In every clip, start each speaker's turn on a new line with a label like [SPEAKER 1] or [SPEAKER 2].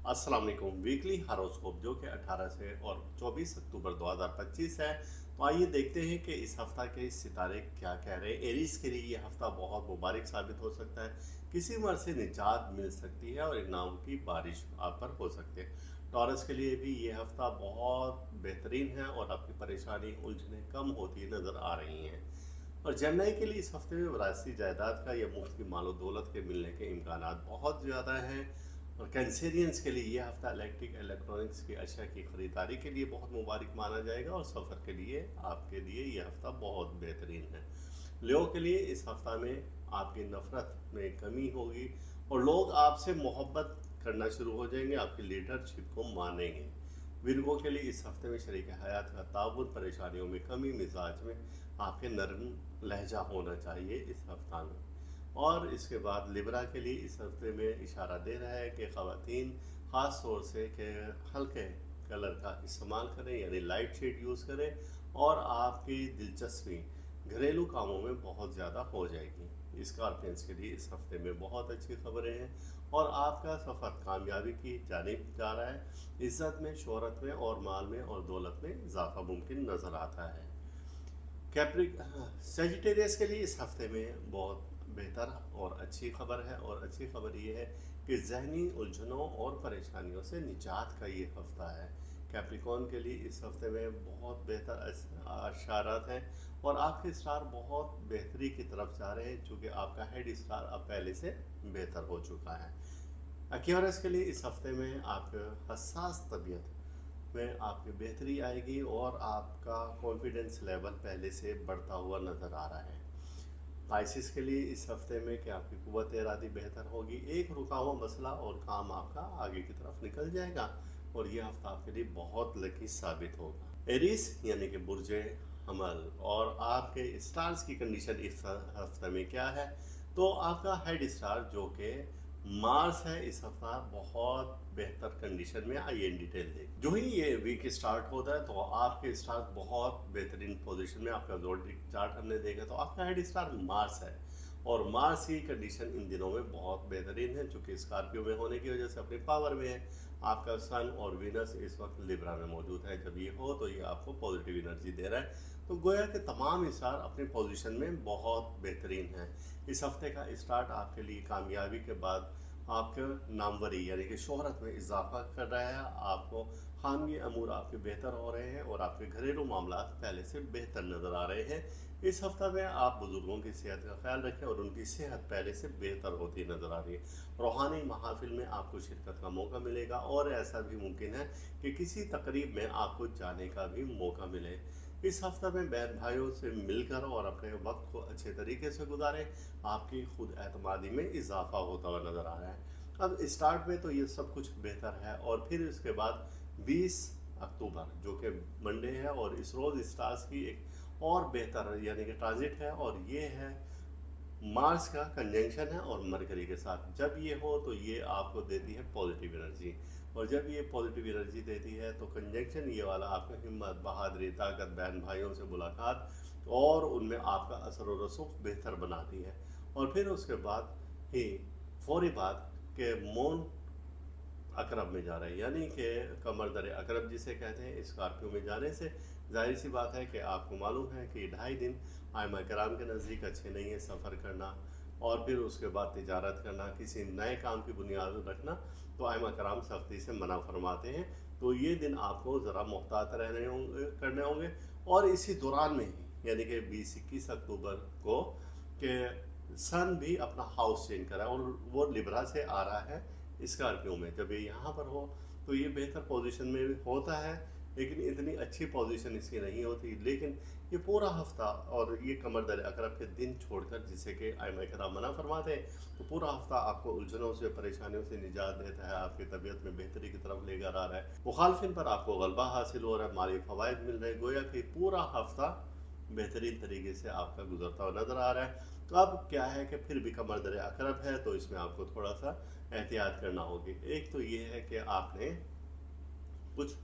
[SPEAKER 1] अस्सलाम वालेकुम। Weekly horoscope जो कि 18 से और 24 अक्टूबर 2025 है। तो आइए देखते हैं कि इस हफ्ता के सितारे क्या कह रहे हैं। एरीज के लिए ये हफ्ता बहुत मुबारक साबित हो सकता है। किसी उम्र से निजात मिल सकती है और इनाम की बारिश आप पर हो सकती है। टॉरस के लिए भी ये हफ्ता बहुत बेहतरीन है और आपकी परेशानी उलझने कम होती नज़र आ रही हैं। और चेन्नई के लिए इस हफ्ते में विरासती जायदाद का या मुफ्त की मालो दौलत के मिलने के इम्कान बहुत ज़्यादा हैं। और कैंसेरियंस के लिए ये हफ्ता इलेक्ट्रॉनिक्स की अशिया की ख़रीदारी के लिए बहुत मुबारक माना जाएगा और सफ़र के लिए आपके लिए ये हफ्ता बहुत बेहतरीन है। लियो के लिए इस हफ्ता में आपकी नफ़रत में कमी होगी और लोग आपसे मोहब्बत करना शुरू हो जाएंगे, आपकी लीडरशिप को मानेंगे। विरगो के लिए इस हफ्ते में शरीक हयात का ताउन, परेशानियों में कमी, मिजाज में आपके नरम लहजा होना चाहिए इस हफ्ता में। और इसके बाद लिब्रा के लिए इस हफ्ते में इशारा दे रहा है कि ख़वातीन ख़ास तौर से कि हल्के कलर का इस्तेमाल करें, यानी लाइट शेड यूज़ करें और आपकी दिलचस्पी घरेलू कामों में बहुत ज़्यादा हो जाएगी। स्कॉर्पियंस के लिए इस हफ्ते में बहुत अच्छी खबरें हैं और आपका सफ़र कामयाबी की जानिब जा रहा है। इज़्ज़त में, शोहरत में और माल में और दौलत में इजाफा मुमकिन नज़र आता है। कैप्रिक सेजिटेरियस के लिए इस हफ्ते में बहुत बेहतर और अच्छी खबर है और अच्छी खबर ये है कि जहनी उलझनों और परेशानियों से निजात का ये हफ्ता है। कैप्रिकॉन के लिए इस हफ्ते में बहुत बेहतर अशारात हैं और आपके स्टार बहुत बेहतरी की तरफ जा रहे हैं, चूँकि आपका हेड स्टार अब पहले से बेहतर हो चुका है। एक्वेरियस के लिए इस हफ्ते में आपके हसास तबीयत में आपकी बेहतरी आएगी और आपका कॉन्फिडेंस लेवल पहले से बढ़ता हुआ नज़र आ रहा है। पाइसिस के लिए इस हफ्ते में कि आपकी कुव्वत इरादी बेहतर होगी, एक रुका हुआ मसला और काम आपका आगे की तरफ निकल जाएगा और ये हफ्ता आपके लिए बहुत लकी साबित होगा। एरीज यानी कि बुर्जे हमल और आपके स्टार्स की कंडीशन इस हफ्ते में क्या है, तो आपका हेड स्टार जो कि मार्स है इस हफ्ता बहुत बेहतर कंडीशन में। आइए इन डिटेल देख। जो ही ये वीक स्टार्ट होता है तो आपके स्टार बहुत बेहतरीन पोजीशन में, आपका ज़ोडिक चार्ट हमने देखा तो आपका हेड स्टार मार्स है और मार्स की कंडीशन इन दिनों में बहुत बेहतरीन है, चूँकि स्कॉर्पियो में होने की वजह से अपने पावर में है। आपका सन और वीनस इस वक्त लिब्रा में मौजूद है। जब ये हो तो ये आपको पॉजिटिव एनर्जी दे रहा है। तो गोया के तमाम स्टार अपनी पोजीशन में बहुत बेहतरीन हैं। इस हफ्ते का स्टार्ट आपके लिए कामयाबी के बाद आपके नामवरी यानी कि शोहरत में इजाफा कर रहा है। आपको खानगी अमूर आपके बेहतर हो रहे हैं और आपके घरेलू मामला पहले से बेहतर नज़र आ रहे हैं। इस हफ्ते में आप बुज़ुर्गों की सेहत का ख्याल रखें और उनकी सेहत पहले से बेहतर होती नज़र आ रही है। रूहानी महाफिल में आपको शिरकत का मौका मिलेगा और ऐसा भी मुमकिन है कि किसी तकरीब में आपको जाने का भी मौका मिले। इस हफ्ते में बहन भाइयों से मिलकर और अपने वक्त को अच्छे तरीके से गुजारें, आपकी खुद एतमादी में इजाफा होता हुआ नज़र आ रहा है। अब स्टार्ट में तो ये सब कुछ बेहतर है और फिर इसके बाद 20 अक्टूबर जो कि मंडे है और इस रोज़ स्टार्स की एक और बेहतर यानी कि ट्रांजिट है और ये है मार्स का कंजंक्शन है और मरकरी के साथ। जब ये हो तो ये आपको देती है पॉजिटिव एनर्जी और जब ये पॉजिटिव एनर्जी देती है तो कंजंक्शन ये वाला आपको हिम्मत, बहादुरी, ताकत, बहन भाइयों से मुलाकात और उनमें आपका असर व रसूख बेहतर बनाती है। और फिर उसके बाद ही फौरी बात के मौन अकरब में जा रहे हैं, यानी कि कमर दर अकरब जिसे कहते हैं, स्कॉर्पियो में जाने से जाहिर सी बात है कि आपको मालूम है कि 2.5 दिन आइमा कराम के नज़दीक अच्छे नहीं है सफ़र करना और फिर उसके बाद तिजारत करना, किसी नए काम की बुनियाद रखना, तो आइमा कराम सख्ती से मना फरमाते हैं। तो ये दिन आपको ज़रा मुहतात रहने होंगे करने होंगे और इसी दौरान में ही यानी कि 20-21 अक्टूबर को कि सन भी अपना हाउस चेंज करा और वो लिब्रा से आ रहा है स्कॉर्पियो में। जब ये यहाँ पर हो तो ये बेहतर पोजीशन में होता है, लेकिन इतनी अच्छी पोजीशन इसकी नहीं होती। लेकिन ये पूरा हफ्ता और ये कमर दर अकरब के दिन छोड़कर जिसे कि आइमा कराम मना फरमाते हैं, तो पूरा हफ्ता आपको उलझनों से, परेशानियों से निजात देता है, आपकी तबीयत में बेहतरी की तरफ लेकर आ रहा है, मुखालफिन पर आपको गलबा हासिल हो रहा है, माली फ़वाइद मिल रहे हैं। गोया कि पूरा हफ्ता बेहतरीन तरीके से आपका गुजरता हुआ नज़र आ रहा है। तो अब क्या है कि फिर भी कमर दर अकरब है तो इसमें आपको थोड़ा सा एहतियात करना होगी। एक तो ये है कि आपने कुछ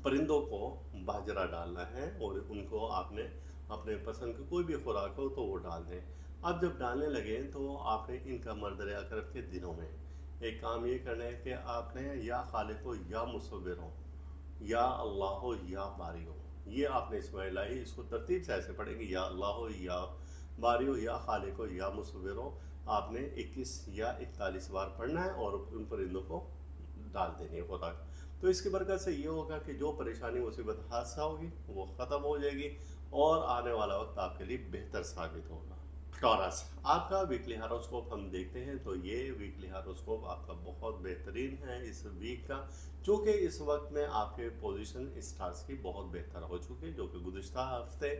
[SPEAKER 1] परिंदों को बाजरा डालना है और उनको आपने अपने पसंद की कोई भी खुराक हो तो वो डाल दें। अब जब डालने लगे तो आपने इनका मर्दर अकरब के दिनों में एक काम ये करना है कि आपने या खालिक हो या मुसव्विर हो या अल्लाह हो या बारी हो, ये आपने इसमें लाई। इसको तरतीब से ऐसे पढ़ेंगे, या अल्लाह हो या बारी हो या खालिक हो या मुसव्विर हो। आपने 21 या 41 बार पढ़ना है और उन परिंदों को डाल देनी है खुराक। तो इसकी बरकत से ये होगा कि जो परेशानी मुसीबत हादसा होगी वो ख़त्म हो जाएगी और आने वाला वक्त आपके लिए बेहतर साबित होगा। टॉरस, आपका वीकली हारोस्कोप हम देखते हैं तो ये वीकली हारोस्कोप आपका बहुत बेहतरीन है इस वीक का, चूँकि इस वक्त में आपके पोजीशन स्टार्स की बहुत बेहतर हो चुकी है, जो कि गुज़िश्ता हफ्ते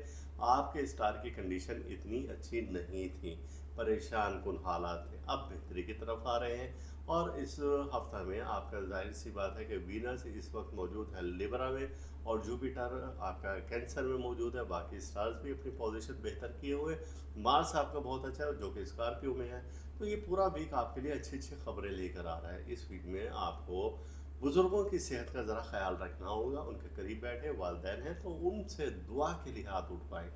[SPEAKER 1] आपके स्टार की कंडीशन इतनी अच्छी नहीं थी, परेशान कुन हालात थे, अब बेहतरी की तरफ आ रहे हैं। और इस हफ्ता में आपका जाहिर सी बात है कि वीनस इस वक्त मौजूद है लिब्रा में और जुपिटर आपका कैंसर में मौजूद है, बाकी स्टार्स भी अपनी पोजीशन बेहतर किए हुए। मार्स आपका बहुत अच्छा है जो कि स्कॉर्पियो में है। तो ये पूरा वीक आपके लिए अच्छी अच्छी खबरें लेकर आ रहा है। इस वीक में आपको बुज़ुर्गों की सेहत का ज़रा ख्याल रखना होगा, उनके करीब बैठे वालिदैन हैं तो उनसे दुआ के लिए हाथ उठवाएं।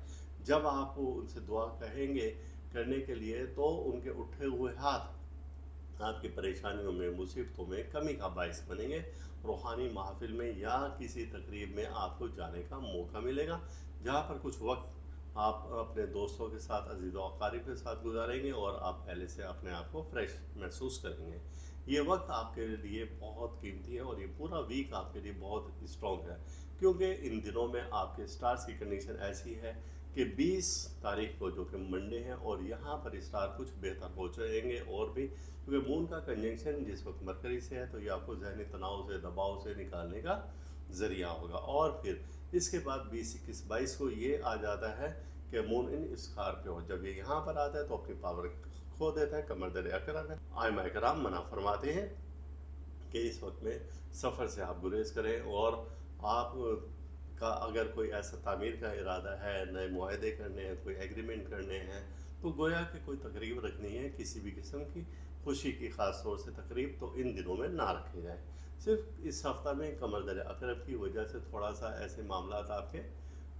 [SPEAKER 1] जब आप उनसे दुआ कहेंगे करने के लिए तो उनके उठे हुए हाथ आपकी परेशानियों में मुसीबतों में कमी का बायस बनेंगे। रूहानी महफिल में या किसी तकरीब में आपको जाने का मौका मिलेगा, जहाँ पर कुछ वक्त आप अपने दोस्तों के साथ अजीज़ व अकारिब के साथ गुजारेंगे और आप पहले से अपने आप को फ्रेश महसूस करेंगे। ये वक्त आपके लिए बहुत कीमती है और ये पूरा वीक आपके लिए बहुत स्ट्रॉन्ग है, क्योंकि इन दिनों में आपके स्टार्स की कंडीशन ऐसी है कि 20 तारीख को जो कि मंडे है और यहाँ पर स्टार कुछ बेहतर हो जाएंगे और भी, क्योंकि मून का कंजंक्शन जिस वक्त मरकरी से है तो ये आपको जहनी तनाव से दबाव से निकालने का ज़रिया होगा। और फिर इसके बाद 20 21 22 को ये आ जाता है कि मून इन स्कॉर्पियो, जब ये यहाँ पर आता है तो अपनी पावर खो देता है, कमर दर अकरम है। आइमा कराम मना फरमाते हैं कि इस वक्त में सफ़र से आप गुरेज करें और आप का अगर कोई ऐसा तामीर का इरादा है, नए मुआहदे करने हैं, कोई एग्रीमेंट करने हैं, तो गोया कि कोई तकरीब रखनी है किसी भी किस्म की खुशी की ख़ास तौर से तकरीब, तो इन दिनों में ना रखी जाए। सिर्फ इस हफ्ता में कमर दर अकरब की वजह से थोड़ा सा ऐसे मामला आपके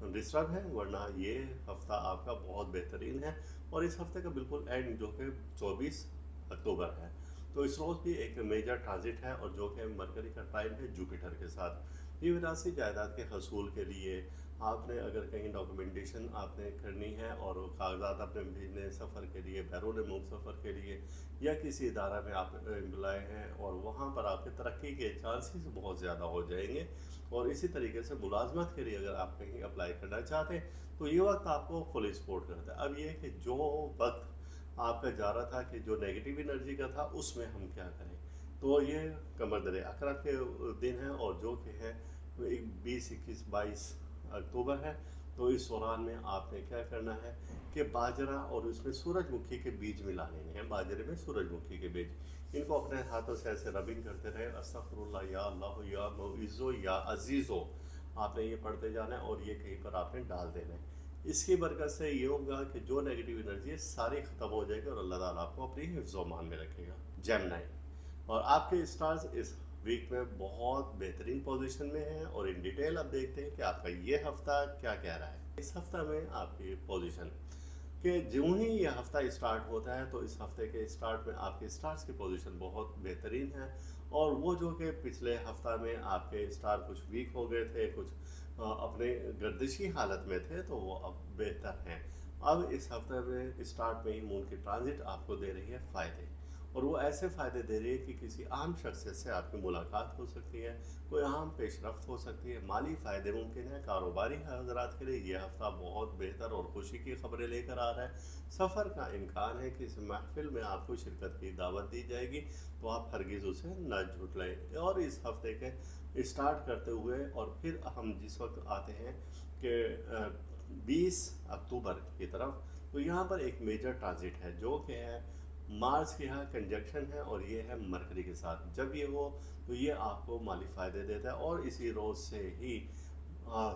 [SPEAKER 1] डिस्टर्ब हैं, वरना ये हफ्ता आपका बहुत बेहतरीन है। और इस हफ्ते का बिल्कुल एंड जो कि 24 अक्टूबर है, तो इस रोज़ भी एक मेजर ट्रांजिट है और जो कि मरकरी का टाइम है जुपिटर के साथ। ये विरासती जायदाद के हसूल के लिए आपने अगर कहीं डॉक्यूमेंटेशन आपने करनी है और कागजात आपने भेजने सफ़र के लिए, बैरून मुल्क सफ़र के लिए, या किसी इदारा में आप एम्प्लॉय हैं और वहाँ पर आपके तरक्की के चांसेस बहुत ज़्यादा हो जाएंगे। और इसी तरीके से मुलाजमत के लिए अगर आप कहीं अप्लाई करना चाहते हैं तो ये वक्त आपको फुल सपोर्ट करता है। अब ये कि जो वक्त आपका जा रहा था कि जो नेगेटिव एनर्जी का था उसमें हम क्या करें, तो ये कमर दर अकरब के दिन है और जो कि है 20 21 22 अक्टूबर है। तो इस दौरान में आपने क्या करना है कि बाजरा और उसमें सूरजमुखी के बीज मिला लेने हैं, बाजरे में सूरजमुखी के बीज, इनको अपने हाथों से ऐसे रबिंग करते रहे, अस्तगफिरुल्लाह या अल्लाह या मुइज़्ज़ो या अज़ीज़ो, आपने ये पढ़ते जाना है और ये कहीं पर आपने डाल देना है। इसकी बरकत से ये होगा कि जो नेगेटिव एनर्जी है सारी ख़त्म हो जाएगी और अल्लाह ताला आपको अपनी हिफ्ज़-ओ-मान में रखेगा। जेमिनी, और आपके स्टार्स इस वीक में बहुत बेहतरीन पोजीशन में हैं और इन डिटेल अब देखते हैं कि आपका ये हफ्ता क्या कह रहा है। इस हफ्ता में आपकी पोजीशन कि ज्यों ही ये हफ्ता स्टार्ट होता है तो इस हफ्ते के स्टार्ट में आपके स्टार्स की पोजीशन बहुत बेहतरीन है और वो जो कि पिछले हफ्ता में आपके स्टार कुछ वीक हो गए थे, कुछ अपने गर्दिशी हालत में थे, तो वो अब बेहतर हैं। अब इस हफ्ते में स्टार्ट में ही मून की ट्रांजिट आपको दे रही है फ़ायदे, और वो ऐसे फ़ायदे दे रही है कि किसी आम शख्सियत से आपकी मुलाकात हो सकती है, कोई अहम पेशरफ्त हो सकती है, माली फ़ायदे मुमकिन है। कारोबारी हजरात के लिए ये हफ़्ता बहुत बेहतर और खुशी की खबरें लेकर आ रहा है। सफ़र का इम्कान है कि इस महफिल में आपको शिरकत की दावत दी जाएगी, तो आप हरगिज़ उसे न झुटलाएं। और इस हफ्ते के स्टार्ट करते हुए और फिर हम जिस वक्त आते हैं कि 20 अक्टूबर की तरफ, तो यहाँ पर एक मेजर ट्रांजिट है जो कि है मार्स के यहाँ कंजक्शन है और ये है मरकरी के साथ। जब ये हो तो ये आपको माली फ़ायदे देता है और इसी रोज़ से ही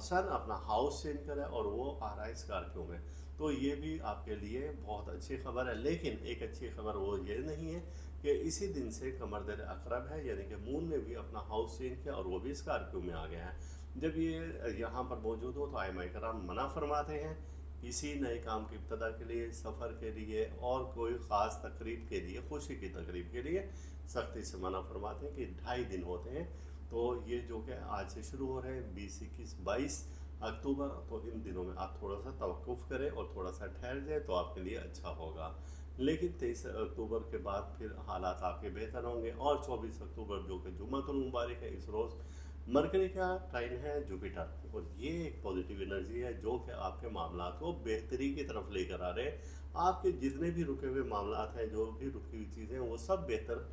[SPEAKER 1] सन अपना हाउस चेंज करे और वो आ रहा है स्कॉर्पियो में, तो ये भी आपके लिए बहुत अच्छी खबर है। लेकिन एक अच्छी खबर वो ये नहीं है कि इसी दिन से कमर दर अकरब है, यानी कि मून ने भी अपना हाउस चेंज किया और वो भी स्कॉर्पियो में आ गया है। जब ये यहाँ पर मौजूद हो तो आइमा कराम मना फरमाते हैं किसी नए काम की इब्तदा के लिए, सफ़र के लिए और कोई ख़ास तकरीब के लिए, खुशी की तकरीब के लिए सख्ती से मना फरमाते हैं कि 2.5 दिन होते हैं। तो ये जो कि आज से शुरू हो रहे हैं 20, 21, 22 अक्टूबर, तो इन दिनों में आप थोड़ा सा तवक्कुफ़ करें और थोड़ा सा ठहर जाए तो आपके लिए अच्छा होगा। लेकिन 23 अक्टूबर के बाद फिर हालात आपके बेहतर होंगे। और 24 अक्टूबर जो कि जुम्मतुल मुबारक है, इस रोज़ मरकरी का ट्राइन है जुपिटर, और ये एक पॉजिटिव एनर्जी है जो कि आपके मामलात को बेहतरी की तरफ लेकर आ रहे हैं। आपके जितने भी रुके हुए मामलात हैं, जो भी रुकी हुई चीज़ें हैं, वो सब बेहतर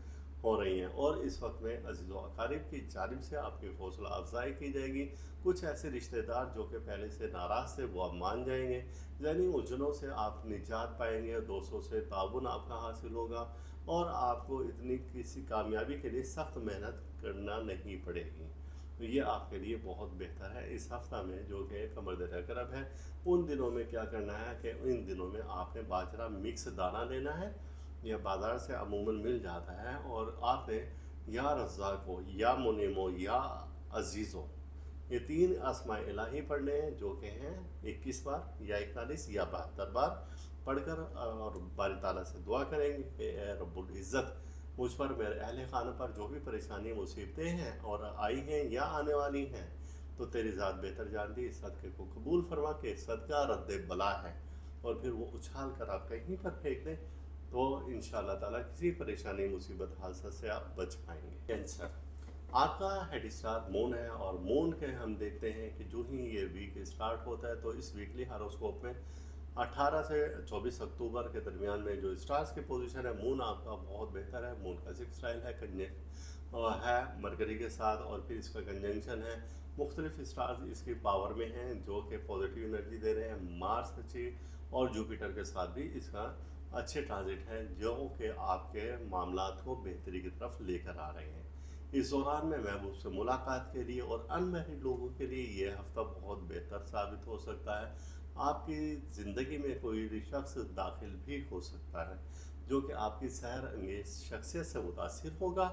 [SPEAKER 1] हो रही हैं। और इस वक्त में अज़ीज़ व अकारिब की जानिब से आपकी हौसला अफजाई की जाएगी। कुछ ऐसे रिश्तेदार जो कि पहले से नाराज़ थे वो अब मान जाएंगे। ज़हनी उलझनों से आप निजात पाएंगे, दोस्तों से ताउन आपका हासिल होगा और आपको इतनी किसी कामयाबी के लिए सख्त मेहनत करना नहीं पड़ेगी। तो ये आपके लिए बहुत बेहतर है। इस हफ्ता में जो कि कमर दर अकरब है, उन दिनों में क्या करना है कि इन दिनों में आपने बाजरा मिक्स दाना लेना है, यह बाज़ार से अमूमन मिल जाता है, और आपने या रज़्ज़ाक़ हो, या मुनीमो, या अज़ीज़ो, ये 3 अस्माए इलाही पढ़ने हैं जो कि हैं 21 बार या 41 या 72 बार पढ़कर, और बारी ताला से दुआ करेंगे कि ए रब्बुल इज़्ज़त, मुझ पर, मेरे अहल खाना पर जो भी परेशानी मुसीबतें हैं और आई हैं या आने वाली हैं, तो तेरी ज़ात बेहतर जानती, इस सदक़े को कबूल फरमा के सदका रद्द बला है, और फिर वो उछाल कर आप कहीं पर फेंक दें, तो इंशाअल्लाह ताला किसी परेशानी मुसीबत हादसा से आप बच पाएंगे। कैंसर, आपका हेड स्टार मून है, और मून के हम देखते हैं कि जो ही ये वीक स्टार्ट होता है, तो इस वीकली हारोस्कोप में 18 से 24 अक्टूबर के दरमियान में जो स्टार्स की पोजीशन है, मून आपका बहुत बेहतर है। मून का 6 स्टाइल है, है मरकरी के साथ, और फिर इसका कंजंक्शन है, मुख्तलिफ स्टार्स इसकी पावर में हैं जो कि पॉजिटिव एनर्जी दे रहे हैं। मार्स अच्छी, और जुपिटर के साथ भी इसका अच्छे ट्रांजिट हैं जो कि आपके मामलात को बेहतरी की तरफ लेकर आ रहे हैं। इस दौरान में महबूब से मुलाकात के लिए और अनमैरिड लोगों के लिए ये हफ़्ता बहुत बेहतर साबित हो सकता है। आपकी ज़िंदगी में कोई शख्स दाखिल भी हो सकता है जो कि आपकी सैर अंगेज शख्सियत से मुतासिर होगा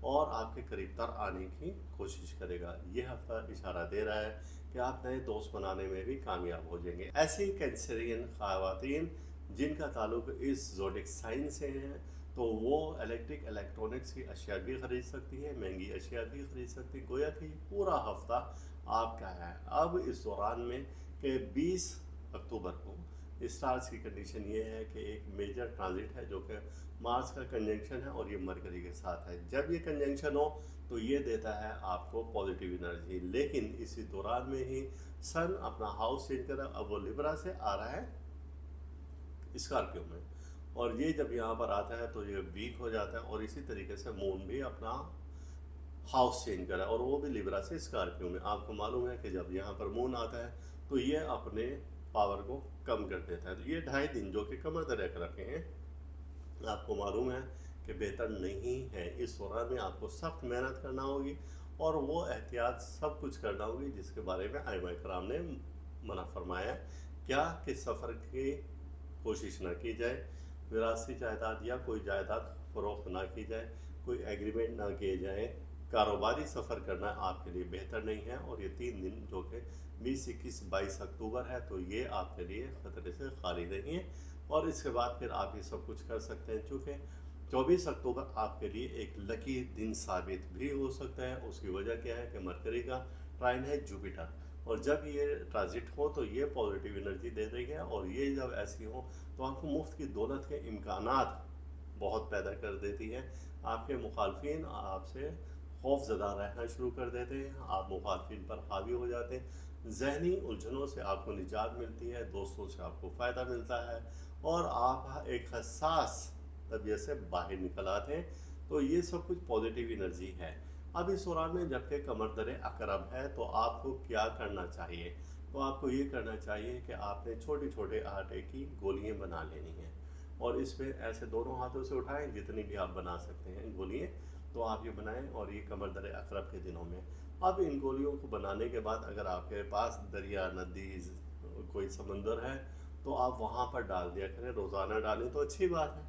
[SPEAKER 1] और आपके करीब तर आने की कोशिश करेगा। ये हफ्ता इशारा दे रहा है कि आप नए दोस्त बनाने में भी कामयाब हो जाएंगे। ऐसी कैंसरियन ख़वातीन जिनका ताल्लुक इस ज़ोडिक साइन से है, तो वो इलेक्ट्रॉनिक्स की अशिया भी ख़रीद सकती है, महंगी अशिया भी ख़रीद सकती है। गोया कि पूरा हफ्ता आपका है। अब इस दौरान में कि 20 अक्टूबर को स्टार्स की कंडीशन ये है कि एक मेजर ट्रांजिट है जो कि मार्स का कंजंक्शन है और ये मरकरी के साथ है। जब ये कंजंक्शन हो तो ये देता है आपको पॉजिटिव एनर्जी, लेकिन इसी दौरान में ही सन अपना हाउस चेंज कर, अब वो लिब्रा से आ रहा है स्कॉर्पियो में, और ये जब यहाँ पर आता है तो ये वीक हो जाता है। और इसी तरीके से मून भी अपना हाउस चेंज करा और वो भी लिब्रा से स्कॉर्पियो में। आपको मालूम है कि जब यहाँ पर मून आता है तो ये अपने पावर को कम कर देता है। तो ये 2.5 दिन जो कि कमर दर कर रखे हैं, आपको मालूम है कि बेहतर नहीं है। इस दौरान में आपको सख्त मेहनत करना होगी और वो एहतियात सब कुछ करना होगी जिसके बारे में आइमा कराम ने मना फरमाया। क्या कि सफ़र की कोशिश ना की जाए, विरासती जायदाद या कोई जायदाद फ़रोख्त ना की जाए, कोई एग्रीमेंट ना किए जाए, कारोबारी सफ़र करना आपके लिए बेहतर नहीं है। और ये 3 दिन जो कि 20, 21, 22 अक्टूबर है, तो ये आपके लिए ख़तरे से खाली नहीं है। और इसके बाद फिर आप ये सब कुछ कर सकते हैं। चूँकि 24 अक्टूबर आपके लिए एक लकी दिन साबित भी हो सकता है। उसकी वजह क्या है कि मरकरी का ट्राइन है जुपिटर, और जब ये ट्रांजिट हो तो ये पॉजिटिव एनर्जी दे रही है, और ये जब ऐसी हो तो आपको मुफ्त की दौलत के इम्कानात बहुत पैदा कर देती है। आपके मुखालफिन आपसे खौफज़दा रहना शुरू कर देते हैं, आप मुखालफिन पर हावी हो जाते हैं, ज़हनी उलझनों से आपको निजात मिलती है, दोस्तों से आपको फ़ायदा मिलता है, और आप एक हसास तबीयत से बाहर निकल आते हैं। तो ये सब कुछ पॉजिटिव एनर्जी है। अब इस दौरान में जबकि कमर दर अकरब है, तो आपको क्या करना चाहिए? तो आपको ये करना चाहिए कि आपने छोटे छोटे आटे की गोलियाँ बना लेनी हैं, और इसमें ऐसे दोनों हाथों से उठाएं जितनी भी आप बना सकते हैं गोलियाँ, तो आप ये बनाएं। और ये कमर दर अकरब के दिनों में अब इन गोलियों को बनाने के बाद अगर आपके पास दरिया, नदी, कोई समंदर है, तो आप वहाँ पर डाल दिया करें। रोज़ाना डालें तो अच्छी बात है,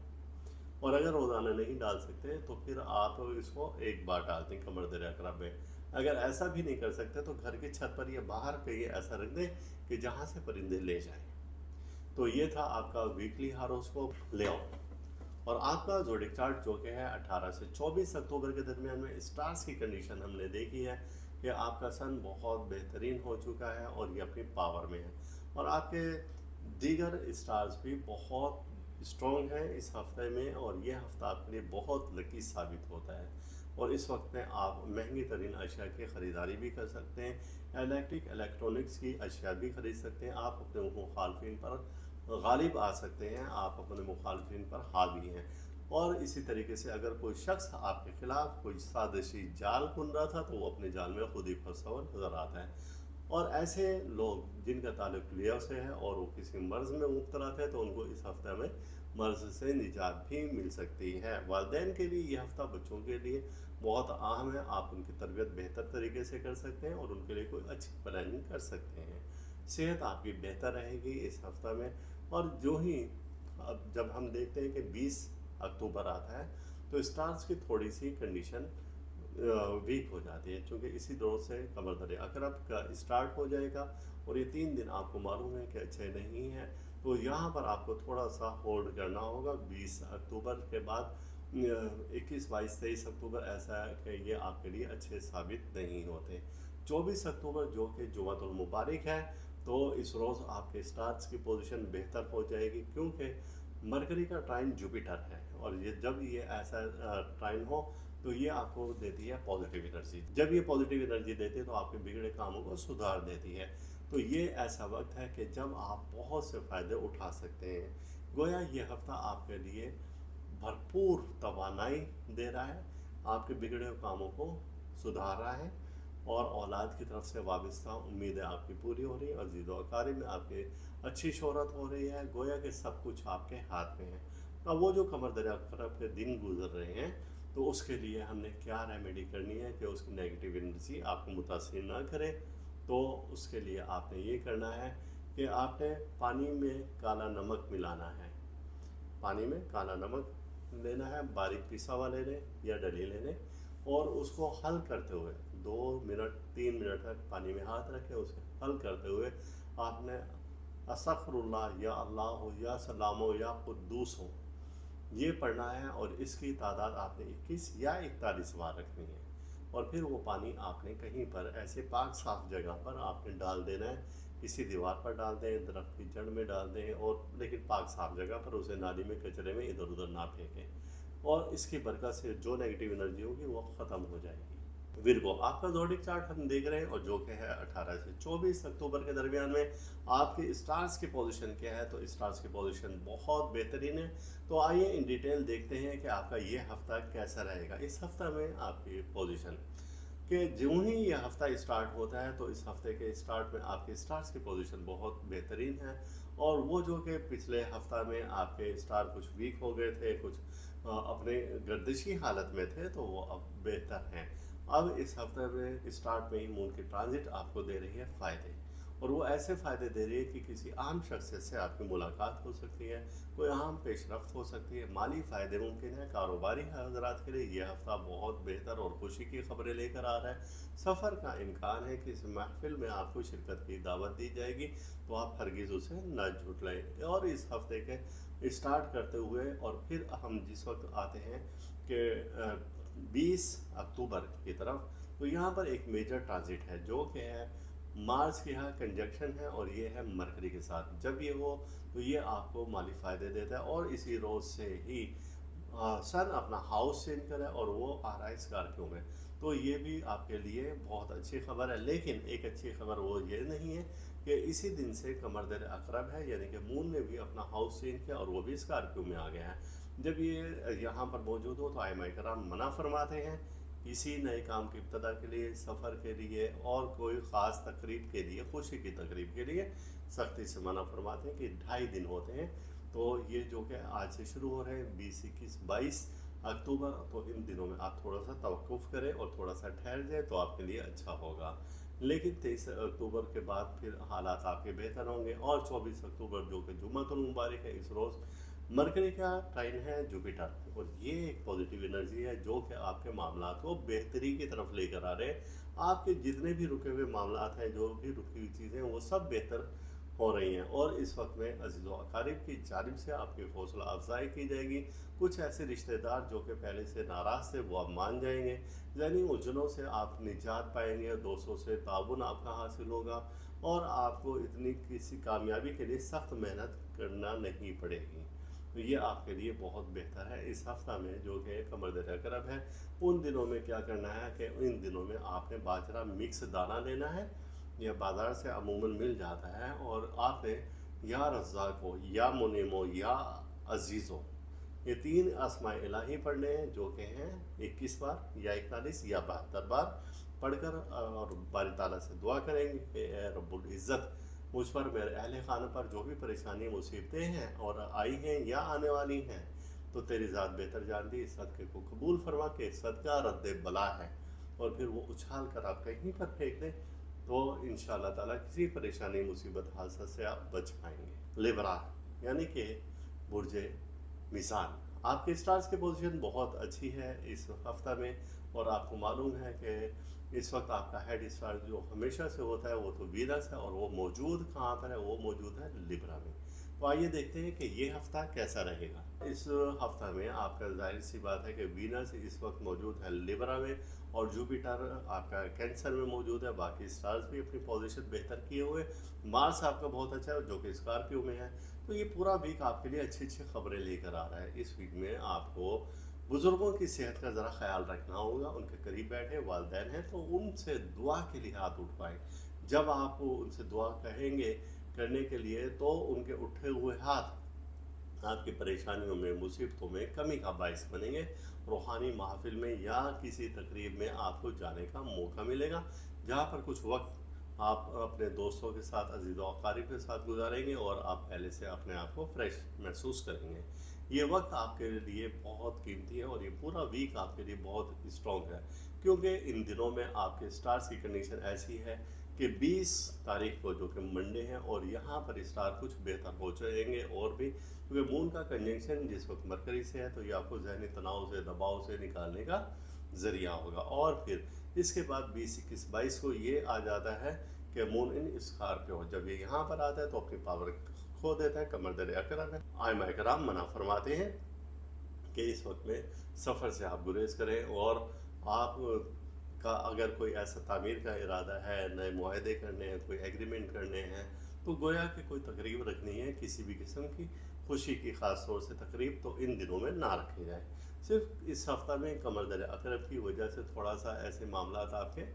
[SPEAKER 1] और अगर रोज़ाना नहीं डाल सकते तो फिर आप इसको एक बार डालते हैं कमर दर अकरब में। अगर ऐसा भी नहीं कर सकते तो घर की छत पर या बाहर कहीं ऐसा रख दें कि जहाँ से परिंदे ले जाएं। तो ये था आपका वीकली हॉरोस्कोप लेआउट। और आपका ज़ोडिक चार्ट जो कि है 18 से 24 अक्टूबर के दरमियान में स्टार्स की कंडीशन हमने देखी है कि आपका सन बहुत बेहतरीन हो चुका है और ये अपनी पावर में है, और आपके दीगर स्टार्स भी बहुत स्ट्रॉन्ग हैं इस हफ्ते में, और ये हफ्ता आपके लिए बहुत लकी साबित होता है। और इस वक्त में आप महंगी तरीन अशिया की ख़रीदारी भी कर सकते हैं, इलेक्ट्रॉनिक्स की अशिया भी ख़रीद सकते हैं, आप अपने मुखालफिन पर गालिब आ सकते हैं, आप अपने मुखालफिन पर हावी हैं। और इसी तरीके से अगर कोई शख्स आपके ख़िलाफ़ कोई साजिशी जाल बुन रहा था तो वो अपने जाल में खुद ही फंसा हुआ नज़र आता है। और ऐसे लोग जिनका ताल्लुक लिया से है और वो किसी मर्ज़ में मुब्तला थे तो उनको इस हफ्ते में मर्ज़ से निजात भी मिल सकती है। वालिदैन के लिए ये हफ़्ता बच्चों के लिए बहुत अहम है, आप उनकी तरबियत बेहतर तरीके से कर सकते हैं और उनके लिए कोई अच्छी प्लानिंग कर सकते हैं। सेहत आपकी बेहतर रहेगी इस हफ्ता में। और जो ही अब जब हम देखते हैं कि 20 अक्टूबर आता है तो स्टार्स की थोड़ी सी कंडीशन वीक हो जाती है, क्योंकि इसी दौर से कमर दर अकरब का स्टार्ट हो जाएगा और ये 3 दिन आपको मालूम है कि अच्छे नहीं हैं। तो यहाँ पर आपको थोड़ा सा होल्ड करना होगा। 20 अक्टूबर के बाद 21, 22, 23 अक्टूबर ऐसा है कि ये आपके लिए अच्छे साबित नहीं होते। 24 अक्टूबर जो कि जुमातुल मुबारक है, तो इस रोज़ आपके स्टार्स की पोजीशन बेहतर हो जाएगी, क्योंकि मरकरी का ट्राइन जुपिटर है, और ये जब ये ऐसा ट्राइन हो तो ये आपको देती है पॉजिटिव एनर्जी। जब ये पॉजिटिव एनर्जी देती है तो आपके बिगड़े कामों को सुधार देती है। तो ये ऐसा वक्त है कि जब आप बहुत से फ़ायदे उठा सकते हैं। गोया ये हफ्ता आपके लिए भरपूर तवानाई दे रहा है, आपके बिगड़े हुए कामों को सुधार रहा है, और औलाद की तरफ से वाबस्ता उम्मीदें आपकी पूरी हो रही है, अजीज़ व अकारिब में आपकी अच्छी शोहरत हो रही है। गोया कि सब कुछ आपके हाथ में है। अब वो जो कमर दरिया अकरब के दिन गुजर रहे हैं, तो उसके लिए हमने क्या रेमेडी करनी है कि उसकी नेगेटिव एनर्जी आपको मुतासिर ना करे। तो उसके लिए आपने ये करना है कि आपने पानी में काला नमक मिलाना है। पानी में काला नमक लेना है, बारीक पिसा हुआ ले लें या डली ले लें, और उसको हल करते हुए 2 मिनट 3 मिनट तक पानी में हाथ रखें। उसे हल करते हुए आपने अस्तगफिरुल्लाह या अल्लाह हो या सलाम हो या कुद्दूस हो ये पढ़ना है, और इसकी तादाद आपने 21 या 41 बार रखनी है। और फिर वो पानी आपने कहीं पर ऐसे पाक साफ जगह पर आपने डाल देना है, किसी दीवार पर डाल दें, दरख्त की जड़ में डाल दें, और लेकिन पाक साफ जगह पर, उसे नाली में कचरे में इधर उधर ना फेंकें, और इसकी बरकत से जो नेगेटिव एनर्जी होगी वो ख़त्म हो जाएगी। विरगो आपका ज़ोडिक चार्ट हम देख रहे हैं, और जो कि है 18 से 24 अक्टूबर के दरमियान में आपके स्टार्स की पोजीशन क्या है। तो स्टार्स की पोजीशन बहुत बेहतरीन है। तो आइए इन डिटेल देखते हैं कि आपका ये हफ़्ता कैसा रहेगा। इस हफ़्ता में आपकी पोजीशन कि जो ही ये हफ़्ता स्टार्ट होता है तो इस हफ़्ते के स्टार्ट में आपके स्टार्स की पोजीशन बहुत बेहतरीन है, और वो जो कि पिछले हफ़्ता में आपके स्टार कुछ वीक हो गए थे, कुछ अपने गर्दिशी हालत में थे, तो वो अब बेहतर हैं। अब इस हफ़्ते में स्टार्ट में ही मून की ट्रांजिट आपको दे रही है फ़ायदे, और वो ऐसे फ़ायदे दे रही है कि किसी आम शख्स से आपकी मुलाकात हो सकती है, कोई अहम पेशरफ्त हो सकती है, माली फ़ायदे मुमकिन है। कारोबारी हज़रात के लिए यह हफ़्ता बहुत बेहतर और खुशी की खबरें लेकर आ रहा है। सफ़र का इम्कान है कि इस महफ़िल में आपको शिरकत की दावत दी जाएगी, तो आप हरगिज़ उसे न झुटलाएं। और इस हफ़्ते के स्टार्ट करते हुए और फिर हम जिस वक्त आते हैं कि 20 अक्टूबर की तरफ, तो यहाँ पर एक मेजर ट्रांजिट है जो कि है मार्स के यहाँ कंजक्शन है, और ये है मरकरी के साथ। जब ये हो तो ये आपको माली फ़ायदे देता है, और इसी रोज़ से ही सन अपना हाउस चेंज करे और वो आ रहा है स्कॉर्पियो में। तो ये भी आपके लिए बहुत अच्छी खबर है। लेकिन एक अच्छी खबर वो ये नहीं है कि इसी दिन से कमर दर अकरब है, यानी कि मून ने भी अपना हाउस चेंज किया और वो भी स्कॉर्पियो में आ गया है। जब ये यहाँ पर मौजूद हो तो आइमा कराम मना फरमाते हैं किसी नए काम की इब्तदा के लिए, सफ़र के लिए, और कोई ख़ास तकरीब के लिए, खुशी की तकरीब के लिए सख्ती से मना फरमाते हैं कि 2.5 दिन होते हैं। तो ये जो कि आज से शुरू हो रहे हैं 20, 21, 22 अक्टूबर, तो इन दिनों में आप थोड़ा सा तवक्कुफ़ करें और थोड़ा सा ठहर जाए तो आपके लिए अच्छा होगा। लेकिन 23 अक्टूबर के बाद फिर हालात आपके बेहतर होंगे, और 24 अक्टूबर जो कि जुम्मतुल मुबारक है, इस रोज़ मरकरी का टाइम है जुपिटर, और ये एक पॉजिटिव एनर्जी है जो कि आपके मामलात को बेहतरी की तरफ लेकर आ रहे हैं। आपके जितने भी रुके हुए मामलात हैं, जो भी रुकी हुई चीज़ें हैं, वो सब बेहतर हो रही हैं, और इस वक्त में अजीज़ व अकारिब की जानिब से आपकी हौसला अफजाई की जाएगी। कुछ ऐसे रिश्तेदार जो कि पहले से नाराज़ थे वो अब मान जाएंगे, ज़हनी उलझनों से आप निजात पाएंगे, दोस्तों से ताउन आपका हासिल होगा, और आपको इतनी किसी कामयाबी के लिए सख्त मेहनत करना नहीं पड़ेगी। तो ये आपके लिए बहुत बेहतर है। इस हफ्ता में जो कि कमर दर अकरब है, उन दिनों में क्या करना है कि इन दिनों में आपने बाजरा मिक्स दाना लेना है, यह बाज़ार से अमूमन मिल जाता है, और आपने या रज़्ज़ाक़ हो या मुनीमो या अज़ीज़ो, ये 3 अस्माए इलाही पढ़ने हैं, जो कि हैं 21 बार या 41 या 72 बार पढ़कर, और बारी ताला से दुआ करेंगे कि ए रब्बुल इज़्ज़त, मुझ पर, मेरे अहल खाना पर जो भी परेशानी मुसीबतें हैं और आई हैं या आने वाली हैं, तो तेरी ज़ात बेहतर जानती, इस सदक़े को कबूल फरमा के सदका रद्द बला है, और फिर वो उछाल कर आप कहीं पर फेंक दें, तो इंशाअल्लाह ताला किसी परेशानी मुसीबत हादसा से आप बच पाएंगे। लिब्रा यानी कि बुर्जे मिज़ान, आपके स्टार्स की पोजीशन बहुत अच्छी है इस हफ्ता में, और आपको मालूम है कि इस वक्त आपका हेड स्टार जो हमेशा से होता है वो तो वीनस है, और वो मौजूद कहाँ पर है, वो मौजूद है लिब्रा में। तो आइए देखते हैं कि ये हफ्ता कैसा रहेगा। इस हफ्ता में आपका जाहिर सी बात है कि वीनस इस वक्त मौजूद है लिब्रा में, और जुपिटर आपका कैंसर में मौजूद है। बाकी स्टार्स भी अपनी पोजीशन बेहतर किए हुए, मार्स आपका बहुत अच्छा है जो कि स्कॉर्पियो में है। तो ये पूरा वीक आपके लिए अच्छी अच्छी खबरें लेकर आ रहा है। इस वीक में आपको बुज़ुर्गों की सेहत का ज़रा ख्याल रखना होगा, उनके करीब बैठे वालिदैन हैं तो उनसे दुआ के लिए हाथ उठवाएं। जब आप उनसे दुआ कहेंगे करने के लिए, तो उनके उठे हुए हाथ आपकी परेशानियों में, मुसीबतों में कमी का बायस बनेंगे। रूहानी महफिल में या किसी तकरीब में आपको जाने का मौका मिलेगा, जहाँ पर कुछ वक्त आप अपने दोस्तों के साथ, अजीज़ व अकारिब के साथ गुजारेंगे, और आप पहले से अपने आप को फ्रेश महसूस करेंगे। ये वक्त आपके लिए बहुत कीमती है, और ये पूरा वीक आपके लिए बहुत स्ट्रॉन्ग है, क्योंकि इन दिनों में आपके स्टार्स की कंडीशन ऐसी है कि 20 तारीख को जो कि मंडे है, और यहाँ पर स्टार कुछ बेहतर हो जाएंगे, और भी क्योंकि मून का कंजंक्शन जिस वक्त मरकरी से है, तो ये आपको जहनी तनाव से, दबाव से निकालने का ज़रिया होगा। और फिर इसके बाद 20, 21, 22 को ये आ जाता है कि मून इन स्कॉर्पियो, जब ये यहाँ पर आता है तो अपनी पावर खो देता है, कमर दर अकरम है। आइमा कराम मना फरमाते हैं कि इस वक्त में सफ़र से आप गुरेज करें, और आप का अगर कोई ऐसा तामीर का इरादा है, नए मुआहदे करने हैं, कोई एग्रीमेंट करने हैं, तो गोया कि कोई तकरीब रखनी है किसी भी किस्म की खुशी की, ख़ास तौर से तकरीब, तो इन दिनों में ना रखे जाए। सिर्फ इस हफ्ता में कमर दर अकरब की वजह से थोड़ा सा ऐसे मामला आपके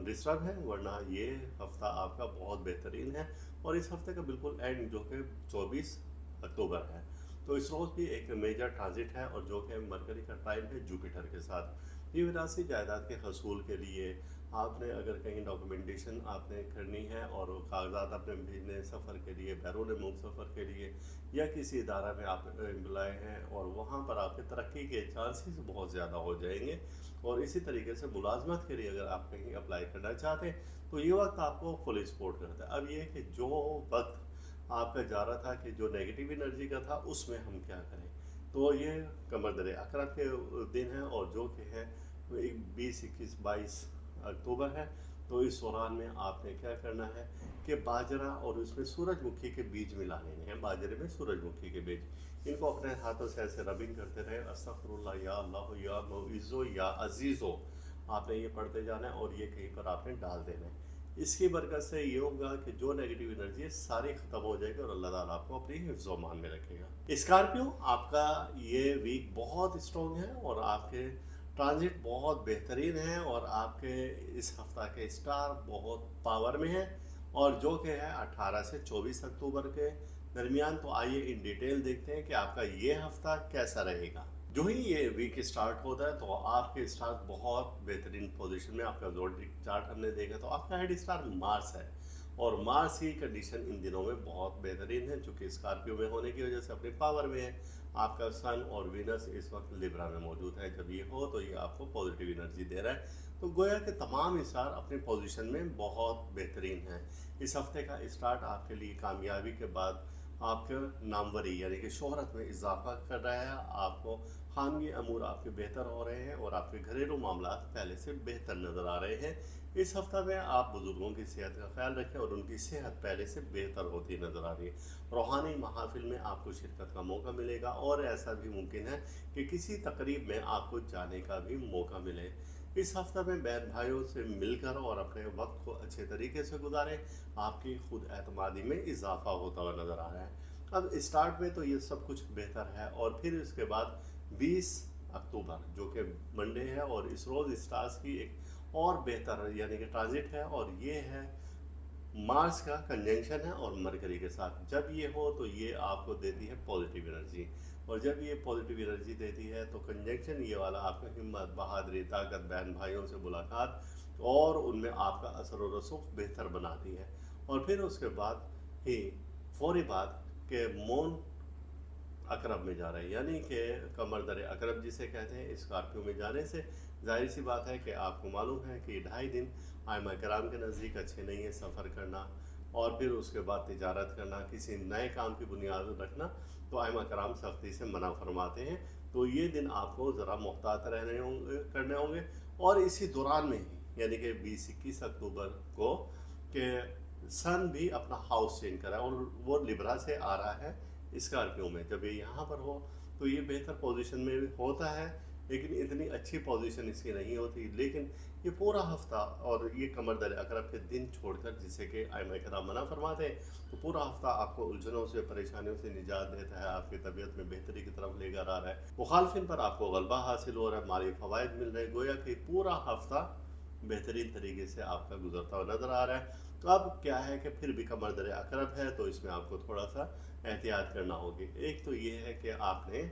[SPEAKER 1] डिस्टर्ब है, वरना ये हफ्ता आपका बहुत बेहतरीन है। और इस हफ्ते का बिल्कुल एंड जो कि 24 अक्टूबर है, तो इस रोज़ भी एक मेजर ट्रांजिट है, और जो कि मरकरी का टाइम है जुपिटर के साथ। ये विरासती जायदाद के हसूल के लिए आपने अगर कहीं डॉक्यूमेंटेशन आपने करनी है, और कागजात अपने भेजने सफ़र के लिए, बैरून मुल्क सफ़र के लिए, या किसी इदारा में आप एम्प्लॉय हैं, और वहाँ पर आपके तरक्की के चांसेस बहुत ज़्यादा हो जाएंगे। और इसी तरीके से मुलाजमत के लिए अगर आप कहीं अप्लाई करना चाहते हैं, तो ये वक्त आपको फुल सपोर्ट करता है। अब ये कि जो वक्त आपका जा रहा था कि जो नेगेटिव एनर्जी का था, उसमें हम क्या करें, तो ये कमर दर अकरब के दिन है, और जो कि है 20, 21, 22 अक्टूबर है। तो इस दौरान में आपने क्या करना है कि बाजरा और उसमें सूरजमुखी के बीज मिला लेने हैं, बाजरे में सूरजमुखी के बीज, इनको अपने हाथों से ऐसे रबिंग करते रहे, अस्तगफिरुल्लाह या अल्लाह या मुइज़्ज़ो या अज़ीज़ो, आपने ये पढ़ते जाना है, और ये कहीं पर आपने डाल देना है। इसकी बरकत से ये होगा कि जो नेगेटिव एनर्जी है सारी ख़त्म हो जाएगी, और अल्लाह ताला आपको अपनी हिफ्ज़ व मान में रखेगा। स्कॉर्पियो, आपका ये वीक बहुत स्ट्रॉन्ग है, और आपके ट्रांजिट बहुत बेहतरीन है, और आपके इस हफ्ता के स्टार बहुत पावर में है, और जो कि है 18 से 24 अक्टूबर के दरमियान। तो आइए इन डिटेल देखते हैं कि आपका ये हफ्ता कैसा रहेगा। जो ही ये वीक स्टार्ट होता है, तो आपके स्टार बहुत बेहतरीन पोजीशन में, आपका ज़ोडिक चार्ट हमने देखा, तो आपका हेड स्टार मार्स है, और मार्स की कंडीशन इन दिनों में बहुत बेहतरीन है, चूँकि स्कॉर्पियो में होने की वजह से अपनी पावर में है। आपका सन और वीनस इस वक्त लिब्रा में मौजूद है, जब ये हो तो ये आपको पॉजिटिव एनर्जी दे रहा है। तो गोया के तमाम स्टार अपनी पोजीशन में बहुत बेहतरीन हैं। इस हफ्ते का स्टार्ट आपके लिए कामयाबी के बाद आपके नामवरी यानी कि शोहरत में इजाफा कर रहा है, आपको खानगी अमूर आपके बेहतर हो रहे हैं, और आपके घरेलू मामला पहले से बेहतर नज़र आ रहे हैं। इस हफ्ता में आप बुज़ुर्गों की सेहत का ख्याल रखें और उनकी सेहत पहले से बेहतर होती नज़र आ रही है। रूहानी महाफिल में आपको शिरकत का मौका मिलेगा और ऐसा भी मुमकिन है कि किसी तकरीब में आपको जाने का भी मौका मिले। इस हफ्ता में बहन भाइयों से मिलकर और अपने वक्त को अच्छे तरीके से गुजारें, आपकी खुद एतमादी में इजाफा होता हुआ नज़र आ रहा है। अब स्टार्ट में तो ये सब कुछ बेहतर है और फिर इसके बाद 20 अक्टूबर जो कि मंडे है और इस रोज़ स्टार्स की एक और बेहतर यानी कि ट्रांजिट है और ये है मार्स का कंजंक्शन है और मरकरी के साथ। जब ये हो तो ये आपको देती है पॉजिटिव एनर्जी, और जब ये पॉजिटिव एनर्जी देती है तो कंजंक्शन ये वाला आपको हिम्मत, बहादुरी, ताकत, बहन भाइयों से मुलाकात और उनमें आपका असर और रसूख बेहतर बनाती है। और फिर उसके बाद ही फौरी बाद के मौन अकरब में जा रहे हैं, यानी कि कमर दर अकरब जिसे कहते हैं, स्कॉर्पियो में जाने से जाहिर सी बात है कि आपको मालूम है कि 2.5 दिन आइमा कराम के नज़दीक अच्छे नहीं है सफ़र करना, और फिर उसके बाद तिजारत करना, किसी नए काम की बुनियाद रखना, तो आइमा कराम सख्ती से मना फरमाते हैं। तो ये दिन आपको ज़रा मुहतात रहने होंगे, करने होंगे। और इसी दौरान में ही यानी कि 20-21 अक्टूबर को कि सन भी अपना हाउस चेंज करा और वो लिब्रा से आ रहा है स्कॉर्पियो में। जब ये यहाँ पर हो तो ये बेहतर पोजीशन में होता है, लेकिन इतनी अच्छी पोजीशन इसकी नहीं होती। लेकिन ये पूरा हफ्ता और ये कमर दर अकरब के दिन छोड़कर, जिसे कि आइमा कराम मना फरमाते हैं, तो पूरा हफ्ता आपको उलझनों से, परेशानियों से निजात देता है, आपकी तबीयत में बेहतरी की तरफ लेकर आ रहा है, मुखालफिन पर आपको गलबा हासिल हो रहा है, माली फ़वाइद मिल रहे हैं। गोया कि पूरा हफ्ता बेहतरीन तरीके से आपका गुजरता हुआ नज़र आ रहा है। तो अब क्या है कि फिर भी कमर दर अकरब है तो इसमें आपको थोड़ा सा एहतियात करना होगी। एक तो ये है कि आपने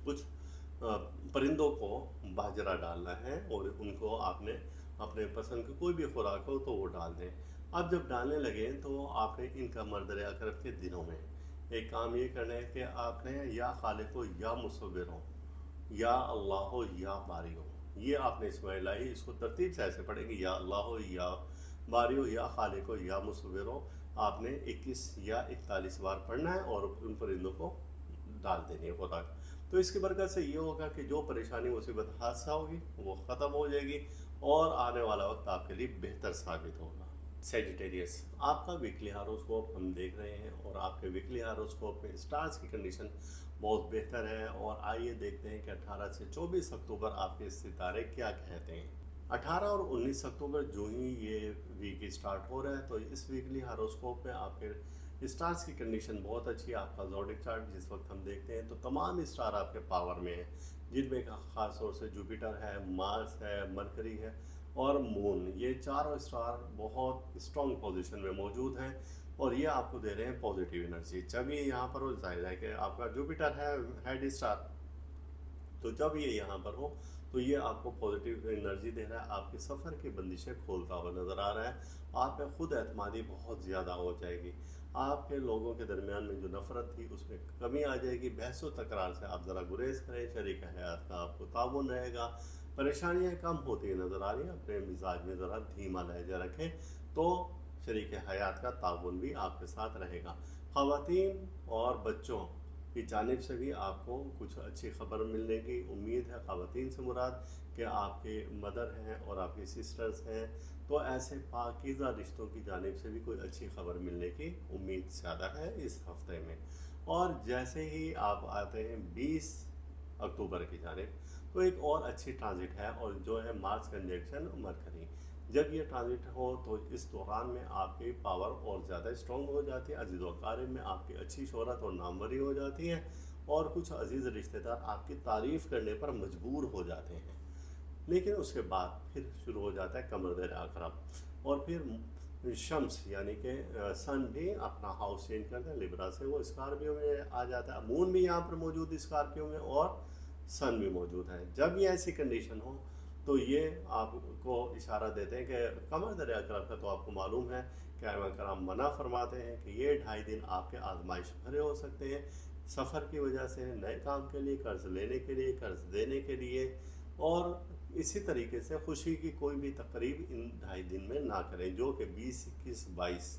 [SPEAKER 1] कुछ परिंदों को बाजरा डालना है और उनको आपने अपने पसंद की कोई भी खुराक हो तो वो डाल दें। अब जब डालने लगे तो आपने इनका मर्दर अकरब के दिनों में एक काम ये करना है कि आपने या खालिको या मुसव्विर हो या अल्लाह हो या बारी हो, ये आपने इसमें लाई। इसको तरतीब से ऐसे पढ़ेंगे, या अल्लाह हो या बारी हो या खालिक हो या मुसव्विर हो। आपने 21 या 41 बार पढ़ना है और उन परिंदों को डाल देनी है खुराक। तो इसकी बरकत से ये होगा कि जो परेशानी मुसीबत हादसा होगी वो ख़त्म हो जाएगी और आने वाला वक्त आपके लिए बेहतर साबित होगा। सेजिटेरियस, आपका वीकली हारोस्कोप हम देख रहे हैं और आपके वीकली हारोस्कोप में स्टार्स की कंडीशन बहुत बेहतर है। और आइए देखते हैं कि 18 से 24 अक्टूबर आपके सितारे क्या कहते हैं। 18 और 19 अक्टूबर जो ही ये वीक स्टार्ट हो रहा है तो इस वीकली हारोस्कोप में आपके स्टार्स की कंडीशन बहुत अच्छी है। आपका ज़ोडिक चार्ट जिस वक्त हम देखते हैं तो तमाम स्टार आपके पावर में है, जिनमें ख़ास तौर से जुपिटर है, मार्स है, मरकरी है और मून। ये चारों स्टार बहुत स्ट्रॉन्ग पोजीशन में मौजूद हैं और ये आपको दे रहे हैं पॉजिटिव एनर्जी। जब ये यहाँ पर हो, जाहिर है कि आपका जुपिटर है हेड स्टार, तो जब ये यहाँ पर हो तो ये आपको पॉजिटिव एनर्जी दे रहा है, आपके सफ़र की बंदिशें खोलता हुआ नज़र आ रहा है। आप में खुद एतमादी बहुत ज़्यादा हो जाएगी, आपके लोगों के दरमियान में जो नफ़रत थी उसमें कमी आ जाएगी। बहस व तकरार से आप ज़रा गुरेज करें, शरीक हयात का आपको ताउन रहेगा, परेशानियाँ कम होती नज़र आ रही हैं। अपने मिजाज में ज़रा धीमा लहजा रखें तो शरीक हयात का ताउन भी आपके साथ रहेगा। ख़वातीन और बच्चों की जानिब से भी आपको कुछ अच्छी खबर मिलने की उम्मीद है। ख़वातीन से मुराद कि आपके मदर हैं और आपकी सिस्टर्स हैं, तो ऐसे पाकीज़ा रिश्तों की जानिब से भी कोई अच्छी खबर मिलने की उम्मीद ज़्यादा है इस हफ्ते में। और जैसे ही आप आते हैं 20 अक्टूबर की जानिब तो एक और अच्छी ट्रांजिट है और जो है मार्स कंजंक्शन मरकरी। जब ये ट्रांजिट हो तो इस दौरान में आपकी पावर और ज़्यादा स्ट्रॉन्ग हो जाती है, अजीज़ व अक़ारिब में आपकी अच्छी शोहरत और नामवरी हो जाती है और कुछ अजीज़ रिश्तेदार आपकी तारीफ़ करने पर मजबूर हो जाते हैं। लेकिन उसके बाद फिर शुरू हो जाता है कमर दर अक़रब और फिर शम्स यानी कि सन भी अपना हाउस चेंज करता है, लिब्रा से वो स्कॉर्पियो में आ जाता है। मून भी यहाँ पर मौजूद स्कॉर्पियो में और सन भी मौजूद है। जब ये ऐसी कंडीशन हो तो ये आपको इशारा देते हैं कि कमर दर अक़रब का तो आपको मालूम है कि आइमा कराम मना फरमाते हैं कि ये 2.5 दिन आपके आजमाइश भरे हो सकते हैं, सफ़र की वजह से, नए काम के लिए, कर्ज़ लेने के लिए, कर्ज़ देने के लिए, और इसी तरीके से खुशी की कोई भी तकरीब इन 2.5 दिन में ना करें, जो कि 20, 21, 22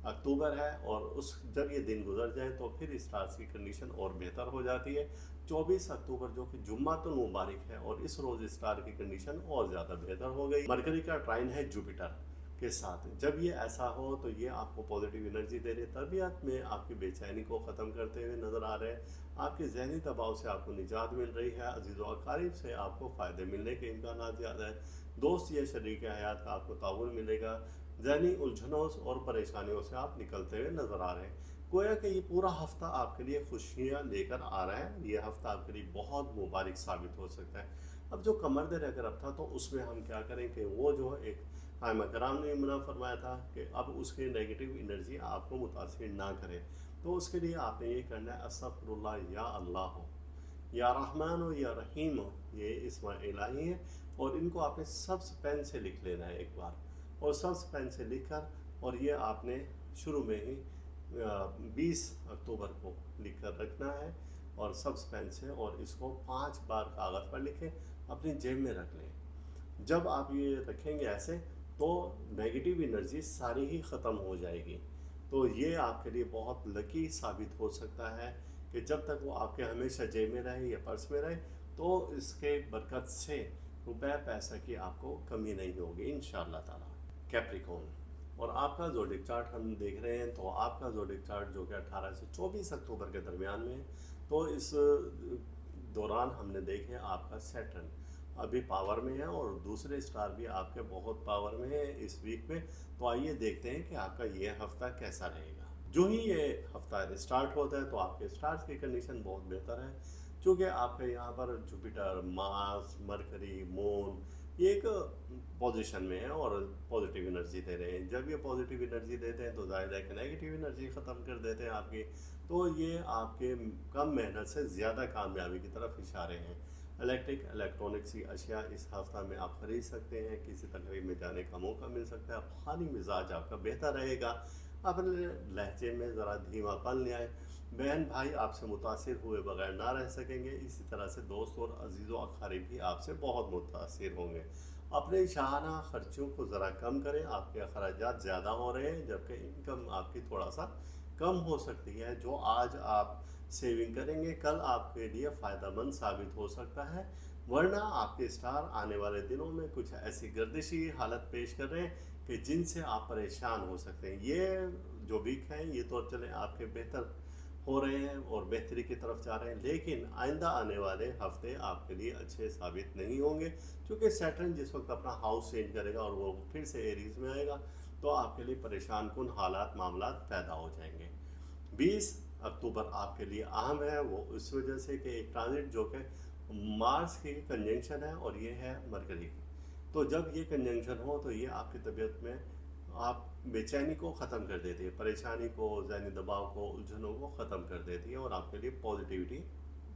[SPEAKER 1] अक्टूबर है, और उस जब ये दिन गुजर जाए तो फिर स्टार्स की कंडीशन और बेहतर हो जाती है। 24 अक्टूबर जो कि जुम्मातुल मुबारक है, और इस रोज़ स्टार की कंडीशन और ज़्यादा बेहतर हो गई। मरकरी का ट्राइन है जुपिटर के साथ। जब ये ऐसा हो तो ये आपको पॉजिटिव एनर्जी दे रहे, तबीयत में आपकी बेचैनी को ख़त्म करते हुए नज़र आ रहे हैं। आपके जहनी दबाव से आपको निजात मिल रही है। अजीज़ व अकारीब से आपको फ़ायदे मिलने के इम्कान ज़्यादा है। दोस्त या शरीक हयात का आपको ताउन मिलेगा। जहनी उलझनों और परेशानियों से आप निकलते हुए नज़र आ रहे हैं। गोया कि ये पूरा हफ्ता आपके लिए खुशियाँ लेकर आ रहा है। ये हफ्ता आपके लिए बहुत मुबारक साबित हो सकता है। अब जो कमर दर अगर था तो उसमें हम क्या करें कि वो जो एक आइमा कराम ने मना फरमाया था कि अब उसके नेगेटिव एनर्जी आपको मुतासिर ना करे। तो उसके लिए आपने ये करना है, अस्तगफिरुल्लाह या अल्लाह हो, या रहमान हो, या रहीम हो, ये इस्मा इलाही है। और इनको आपने सब्ज पेन से लिख लेना है एक बार, और सब्ज पेन से लिख कर, और ये आपने शुरू में ही 20 अक्टूबर को लिख कर रखना है, और सब्ज पेन से, और इसको 5 बार कागज़ पर लिखें, अपनी जेब में रख लें। जब आप ये रखेंगे ऐसे तो नेगेटिव एनर्जी सारी ही ख़त्म हो जाएगी। तो ये आपके लिए बहुत लकी साबित हो सकता है कि जब तक वो आपके हमेशा जेब में रहे या पर्स में रहे, तो इसके बरकत से रुपए पैसा की आपको कमी नहीं होगी इंशाअल्लाह ताला। कैप्रिकॉर्न, और आपका ज़ोडिक चार्ट हम देख रहे हैं, तो आपका ज़ोडिक चार्ट जो कि 18 से 24 अक्टूबर के दरमियान में है। तो इस दौरान हमने देखे आपका सैटर्न अभी पावर में है, और दूसरे स्टार भी आपके बहुत पावर में है इस वीक में। तो आइए देखते हैं कि आपका ये हफ्ता कैसा रहेगा। जो ही ये हफ्ता स्टार्ट होता है तो आपके स्टार्स की कंडीशन बहुत बेहतर है, क्योंकि आपके यहाँ पर जुपिटर, मार्स, मरकरी, मून ये एक पोजीशन में है और पॉजिटिव एनर्जी दे रहे हैं। जब ये पॉजिटिव एनर्जी देते हैं तो ज़ाहिर है कि नेगेटिव एनर्जी ख़त्म कर देते हैं आपकी। तो ये आपके कम मेहनत से ज़्यादा कामयाबी की तरफ इशारे हैं। इलेक्ट्रिक इलेक्ट्रॉनिक्स की अशिया इस हफ्ता में आप ख़रीद सकते हैं। किसी तकरीब में जाने का मौका मिल सकता है। रूहानी मिजाज आपका बेहतर रहेगा। अपने लहजे में ज़रा धीमापन ले आए। बहन भाई आपसे मुतासिर हुए बगैर ना रह सकेंगे। इसी तरह से दोस्त और अजीज़ व अक़ारिब भी आपसे बहुत मुतासिर होंगे। अपने शाहाना ख़र्चों को ज़रा कम करें। आपके अखराजात ज़्यादा हो रहे हैं, जबकि इनकम आपकी थोड़ा सा कम हो सकती है। जो आज आप सेविंग करेंगे कल आपके लिए फ़ायदेमंद साबित हो सकता है, वरना आपके स्टार आने वाले दिनों में कुछ ऐसी गर्दिशी हालत पेश कर रहे हैं कि जिनसे आप परेशान हो सकते हैं। ये जो वीक हैं ये तो चले आपके बेहतर हो रहे हैं और बेहतरी की तरफ जा रहे हैं, लेकिन आइंदा आने वाले हफ्ते आपके लिए अच्छे साबित नहीं होंगे, क्योंकि सैटर्न जिस वक्त अपना हाउस चेंज करेगा और वो फिर से एरीज में आएगा, तो आपके लिए परेशान कुन हालात मामलात पैदा हो जाएंगे। 20 अक्टूबर आपके लिए अहम है, वो इस वजह से कि एक ट्रांजिट जो कि मार्स की कंजंक्शन है और ये है मरकरी की। तो जब ये कंजंक्शन हो तो ये आपकी तबीयत में आप बेचैनी को ख़त्म कर देती है, परेशानी को, ज़हनी दबाव को, उलझनों को ख़त्म कर देती है और आपके लिए पॉजिटिविटी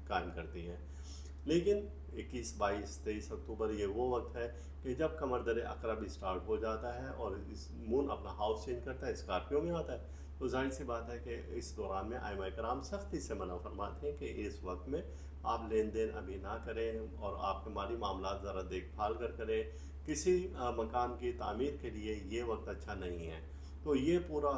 [SPEAKER 1] कायम करती है। लेकिन 21, 22, 23 अक्टूबर ये वो वक्त है कि जब कमर दर अकरब स्टार्ट हो जाता है और इस मून अपना हाउस चेंज करता है, स्कॉर्पियो में आता है। तो जाहिर सी बात है कि इस दौरान में आइमा कराम सख्ती से मना फरमाते हैं कि इस वक्त में आप लेन देन अभी ना करें और आपके माली मामला ज़रा देखभाल कर करें। किसी मकान की तामीर के लिए ये वक्त अच्छा नहीं है। तो ये पूरा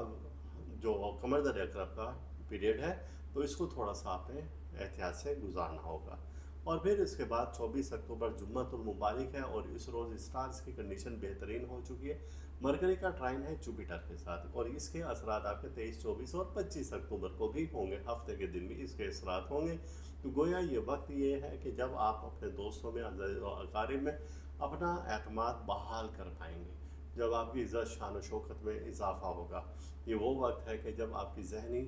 [SPEAKER 1] जो कमर दर अकरब का पीरियड है, तो इसको थोड़ा सा आपने एहतियात से गुजारना होगा। और फिर इसके बाद 24 अक्टूबर जुम्मतुल मुबारक है और इस रोज़ स्टार्स की कंडीशन बेहतरीन हो चुकी है। मरकरी का ट्राइन है जुपिटर के साथ, और इसके असरात आपके 23, 24 और 25 अक्टूबर को भी होंगे। हफ्ते के दिन भी इसके असरात होंगे। तो गोया ये वक्त ये है कि जब आप अपने दोस्तों में, अकारिब में अपना एतमाद बहाल कर पाएंगे, जब आपकी इज़्ज़त शान व शौकत में इजाफ़ा होगा। ये वो वक्त है कि जब आपकी ज़हनी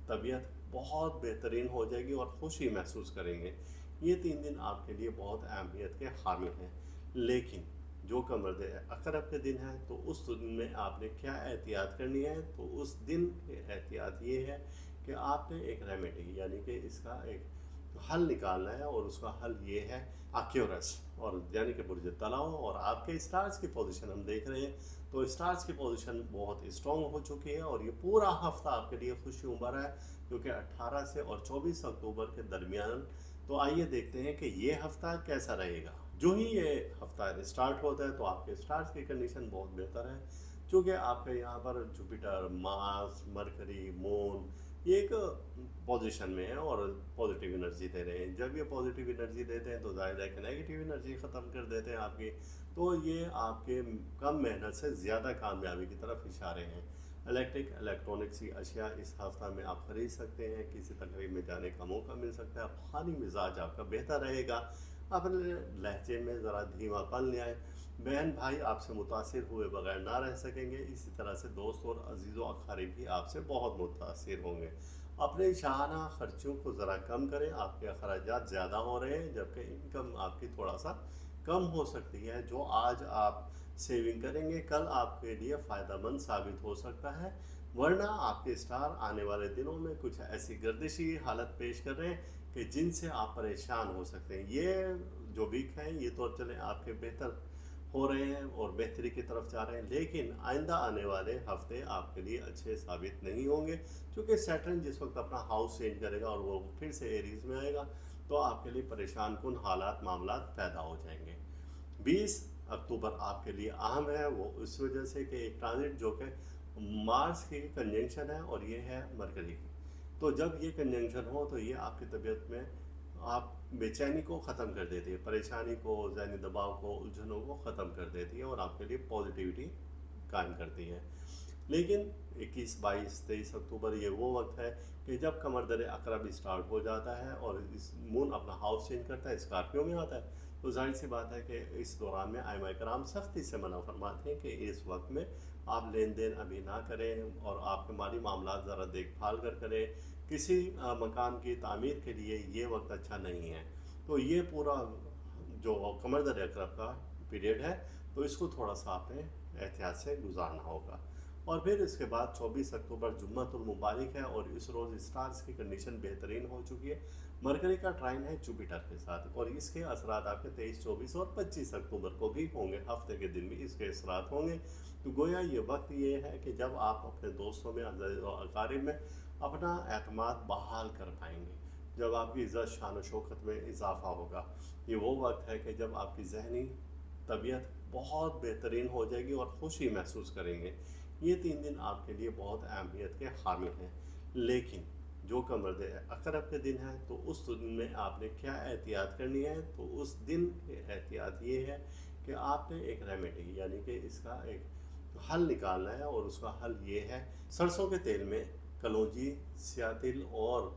[SPEAKER 1] तबीयत बहुत बेहतरीन हो जाएगी और खुशी महसूस करेंगे। ये 3 दिन आपके लिए बहुत अहमियत के हामिल हैं। लेकिन जो कमर दर अकरब के दिन है, तो उस दिन में आपने क्या एहतियात करनी है? तो उस दिन की एहतियात ये है कि आपने एक रेमेडी यानी कि इसका एक हल निकालना है, और उसका हल ये है एक्यूरस, और यानी कि बुर्ज तलाव। और आपके स्टार्स की पोजीशन हम देख रहे हैं, तो स्टार्स की पोजीशन बहुत स्ट्रॉन्ग हो चुकी है और ये पूरा हफ्ता आपके लिए खुशी भरा है, जो कि 18 से और 24 अक्टूबर के दरमियान। तो आइए देखते हैं कि ये हफ्ता कैसा रहेगा। जो ही ये हफ्ता स्टार्ट होता है तो आपके स्टार्स की कंडीशन बहुत बेहतर है। चूँकि आपके यहाँ पर जुपिटर, मार्स, मरकरी, मून ये एक पोजीशन में है और पॉजिटिव एनर्जी दे रहे हैं। जब ये पॉजिटिव एनर्जी देते हैं तो ज़ाहिर है कि नेगेटिव एनर्जी ख़त्म कर देते हैं आपकी। तो ये आपके कम मेहनत से ज़्यादा कामयाबी की तरफ इशारे हैं। इलेक्ट्रिक इलेक्ट्रॉनिक्स की अशिया इस हफ्ता में आप खरीद सकते हैं, किसी तकरीब में जाने का मौका मिल सकता है, रूहानी मिजाज आपका बेहतर रहेगा। अपने लहजे में ज़रा धीमापन ले आए। बहन भाई आपसे मुतासिर हुए बगैर ना रह सकेंगे, इसी तरह से दोस्त और अजीज़ व अक़ारिब भी आपसे बहुत मुतासिर होंगे। अपने शाहाना खर्चों को ज़रा कम करें, आपके अखराजात ज़्यादा हो रहे हैं जबकि इनकम आपकी थोड़ा सा कम हो सकती है। जो आज आप सेविंग करेंगे कल आपके लिए फ़ायदेमंद साबित हो सकता है, वरना आपके स्टार आने वाले दिनों में कुछ ऐसी गर्दिशी हालत पेश कर रहे हैं कि जिनसे आप परेशान हो सकते हैं। ये जो वीक हैं ये तो चलें आपके बेहतर हो रहे हैं और बेहतरी की तरफ जा रहे हैं, लेकिन आइंदा आने वाले हफ्ते आपके लिए अच्छे साबित नहीं होंगे, क्योंकि सैटर्न जिस वक्त अपना हाउस चेंज करेगा और वो फिर से एरीज में आएगा तो आपके लिए परेशान कुन हालात मामलात पैदा हो जाएंगे। 20 अक्टूबर आपके लिए अहम है, वो इस वजह से कि एक ट्रांजिट जो कि मार्स की कंजंक्शन है और ये है मरकरी की। तो जब ये कंजंक्शन हो तो ये आपकी तबीयत में आप बेचैनी को ख़त्म कर देती है, परेशानी को, ज़हनी दबाव को, उलझनों को ख़त्म कर देती है और आपके लिए पॉजिटिविटी कायम करती है। लेकिन 21, 22, 23 अक्टूबर ये वो वक्त है कि जब कमर दर अकरब स्टार्ट हो जाता है और इस मून अपना हाउस चेंज करता है, स्कॉर्पियो में आता है, तो जाहिर सी बात है कि इस दौरान में आइमा कराम सख्ती से मना फरमाते हैं कि इस वक्त में आप लेन देन अभी ना करें और आपके माली मामला ज़रा देखभाल कर करें। किसी मकान की तामीर के लिए ये वक्त अच्छा नहीं है। तो ये पूरा जो कमर दर अकरब का पीरियड है तो इसको थोड़ा सा आपने एहतियात से गुजारना होगा। और फिर इसके बाद 24 अक्टूबर जुम्मतुल मुबारक है और इस रोज़ स्टार्स की कंडीशन बेहतरीन हो चुकी है। मरकरी का ट्राइन है जुपिटर के साथ और इसके असरात आपके 23, 24 और 25 अक्टूबर को भी होंगे, हफ्ते के दिन भी इसके असरात होंगे। तो गोया ये वक्त ये है कि जब आप अपने दोस्तों में, अकारिब में अपना एतमाद बहाल कर पाएंगे, जब आपकी इज़्ज़त शान व शौकत में इजाफा होगा। ये वो वक्त है कि जब आपकी जहनी तबीयत बहुत बेहतरीन हो जाएगी और खुशी महसूस करेंगे। ये 3 दिन आपके लिए बहुत अहमियत के हामिल हैं। लेकिन जो कमर दर अकरब के दिन है तो उस दिन में आपने क्या एहतियात करनी है, तो उस दिन की एहतियात ये है कि आपने एक रेमेडी यानी कि इसका एक हल निकालना है और उसका हल ये है, सरसों के तेल में कलौंजी, स्याह तिल और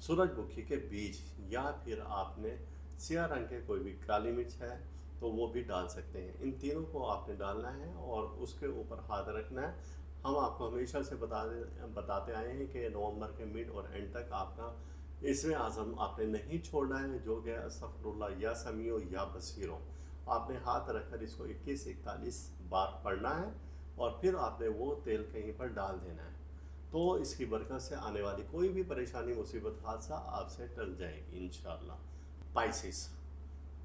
[SPEAKER 1] सूरजमुखी के बीज, या फिर आपने सिया रंग के कोई भी काली मिर्च है तो वो भी डाल सकते हैं। इन तीनों को आपने डालना है और उसके ऊपर हाथ रखना है। हम आपको हमेशा से बताते आए हैं कि नवंबर के मिड और एंड तक आपका इसमें आज़म आपने नहीं छोड़ना है, जो कि अस्तगफिरुल्लाह या समीओ या बसीरो। आपने हाथ रखकर इसको 21-41 बार पढ़ना है और फिर आपने वो तेल कहीं पर डाल देना है। तो इसकी बरकत से आने वाली कोई भी परेशानी, मुसीबत, हादसा आपसे टल जाएगी इंशाअल्लाह। पाइसिस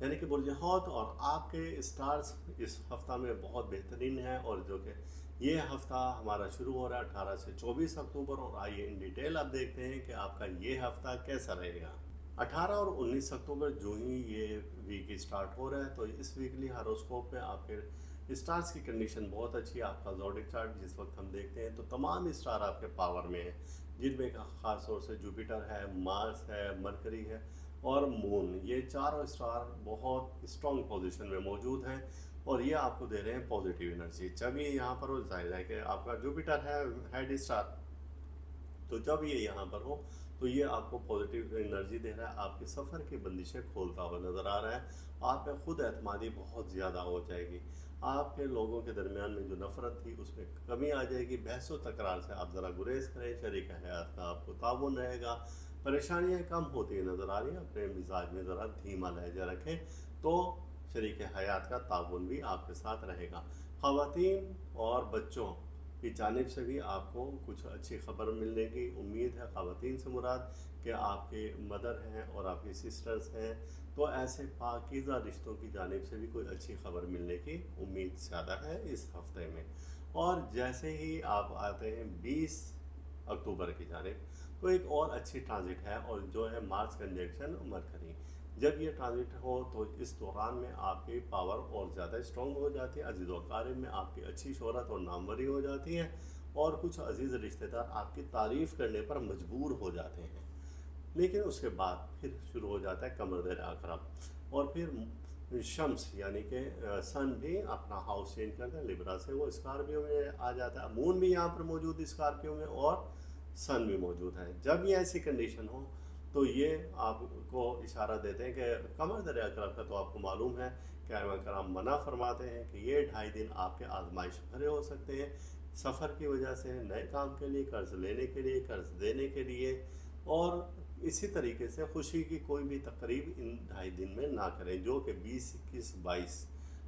[SPEAKER 1] यानी कि बुर्ज हौत और आपके स्टार्स इस हफ्ता में बहुत बेहतरीन है और जो कि ये हफ्ता हमारा शुरू हो रहा है 18 से 24 अक्टूबर। और आइए इन डिटेल आप देखते हैं कि आपका ये हफ्ता कैसा रहेगा। 18 और 19 अक्टूबर जो ही ये वीक स्टार्ट हो रहा है तो इस वीकली हारोस्कोप में आपके स्टार्स की कंडीशन बहुत अच्छी है। आपका ज़ोडिक चार्ट जिस वक्त हम देखते हैं तो तमाम स्टार आपके पावर में हैं, जिनमें ख़ास तौर से जुपिटर है, मार्स है, मरकरी है और मून। ये चारों स्टार बहुत स्ट्रॉन्ग पोजीशन में मौजूद हैं और ये आपको दे रहे हैं पॉजिटिव एनर्जी। जब ये यहाँ पर हो, जाहिर है कि आपका जुपिटर है हेड स्टार, तो जब ये यहाँ पर हो तो ये आपको पॉजिटिव एनर्जी दे रहा है, आपके सफ़र की बंदिशें खोलता हुआ नज़र आ रहा है। आप में खुद एतमादी बहुत ज़्यादा हो जाएगी, आपके लोगों के दरमियान में जो नफ़रत थी उसमें कमी आ जाएगी। बहस व तकरार से आप ज़रा गुरेज करें, शरीक हयात का आपको ताउन रहेगा। परेशानियाँ कम होती नज़र आ रही हैं, अपने मिजाज में ज़रा धीमा लहजा रखें तो शरीक हयात का ताउन भी आपके साथ रहेगा। ख़वातीन और बच्चों की जानिब से भी आपको कुछ अच्छी खबर मिलने की उम्मीद है। ख़वातीन से मुराद कि आपके मदर हैं और आपकी सिस्टर्स हैं, तो ऐसे पाकीज़ा रिश्तों की जानिब से भी कोई अच्छी खबर मिलने की उम्मीद ज़्यादा है इस हफ्ते में। और जैसे ही आप आते हैं 20 अक्टूबर की जानिब तो एक और अच्छी ट्रांजिट है और जो है मार्स कंजंक्शन मरकरी। जब ये ट्रांजिट हो तो इस दौरान में आपकी पावर और ज़्यादा स्ट्रॉन्ग हो जाती है, अजीज़ व अक़ारिब में आपकी अच्छी शोहरत और नामवरी हो जाती है, और कुछ अजीज़ रिश्तेदार आपकी तारीफ़ करने पर मजबूर हो जाते हैं। लेकिन उसके बाद फिर शुरू हो जाता है कमर अकरब, और फिर शम्स यानी कि सन भी अपना हाउस चेंज करता है, लिब्रा से वो स्कॉर्पियो में आ जाता है। मून भी यहाँ पर मौजूद स्कॉर्पियो में और सन भी मौजूद है। जब ये ऐसी कंडीशन हो तो ये आपको इशारा देते हैं कि कमर अकरब का तो आपको मालूम है कि अइम्मा कराम मना फरमाते हैं कि ये 2.5 दिन आपके आजमाइश भरे हो सकते हैं, सफ़र की वजह से, नए काम के लिए, कर्ज़ लेने के लिए, कर्ज़ देने के लिए, और इसी तरीके से खुशी की कोई भी तकरीब इन 2.5 दिन में ना करें, जो कि 20, 21, 22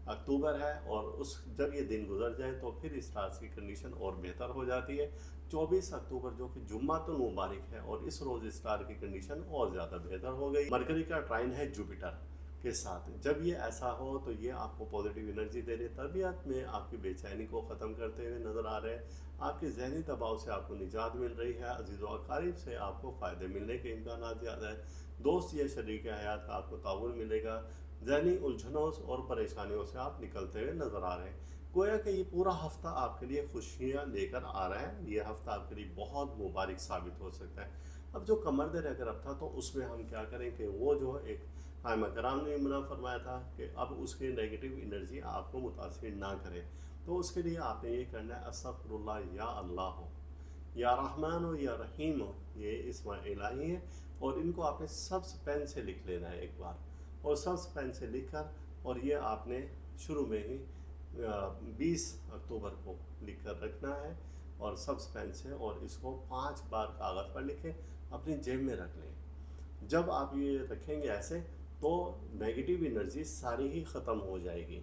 [SPEAKER 1] अक्टूबर है। और उस जब ये दिन गुजर जाए तो फिर स्टार्स की कंडीशन और बेहतर हो जाती है। 24 अक्टूबर जो कि जुम्मातुल मुबारक है, और इस रोज़ स्टार की कंडीशन और ज़्यादा बेहतर हो गई। मरकरी का ट्राइन है जुपिटर के साथ। जब ये ऐसा हो तो ये आपको पॉजिटिव एनर्जी दे रही, तबीयत में आपकी बेचैनी को ख़त्म करते हुए नज़र आ रहे हैं, आपके जहनी दबाव से आपको निजात मिल रही है, अजीज़ व अक़ारिब से आपको फ़ायदे मिलने के इम्कानात ज़्यादा है, दोस्त या शरीक हयात का आपको ताउन मिलेगा, जहनी उलझनों और परेशानियों से आप निकलते हुए नज़र आ रहे हैं। गोया कि ये पूरा हफ़्ता आपके लिए खुशियाँ लेकर आ रहा है। ये हफ़्ता आपके लिए बहुत मुबारक साबित हो सकता है। अब जो कमर अकरब था तो उसमें हम क्या करें कि वो जो एक अइम्मा कराम ने मना फरमाया था कि अब उसकी नेगेटिव एनर्जी आपको मुतासिर ना करे, तो उसके लिए आपने ये करना है, अस्तग़फिरुल्लाह या अल्लाह हो, या रहमान हो, या रहीम हो, ये इस्मा इलाही है, और इनको आपने सब्ज़ पेन से लिख लेना है एक बार, और सब्ज़ पेन से लिख कर, और ये आपने शुरू में ही 20 अक्टूबर को लिख कर रखना है, और सब्ज़ पेन से, और इसको 5 बार कागज़ पर लिखें, अपनी जेब में रख लें। जब आप ये रखेंगे ऐसे तो नेगेटिव एनर्जी सारी ही ख़त्म हो जाएगी।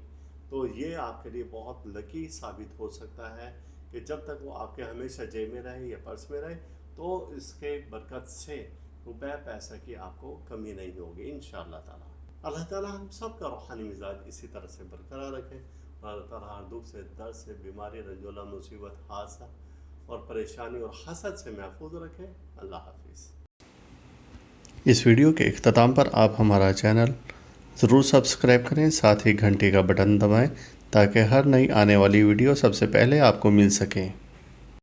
[SPEAKER 1] तो ये आपके लिए बहुत लकी साबित हो सकता है कि जब तक वो आपके हमेशा जेब में रहे या पर्स में रहे, तो इसके बरकत से रुपए पैसा की आपको कमी नहीं होगी इंशाअल्लाह ताला। अल्लाह ताला हम सब का रूहानी मिजाज इसी तरह से बरकरार रखें, और अल्लाह ताला हर दुख से, दर्द से, बीमारी, रंजोला, मुसीबत, हादसा और परेशानी और हसद से महफूज रखें। अल्लाह हाफिज़।
[SPEAKER 2] इस वीडियो के इख्तिताम पर आप हमारा चैनल ज़रूर सब्सक्राइब करें, साथ ही घंटी का बटन दबाएं ताकि हर नई आने वाली वीडियो सबसे पहले आपको मिल सके।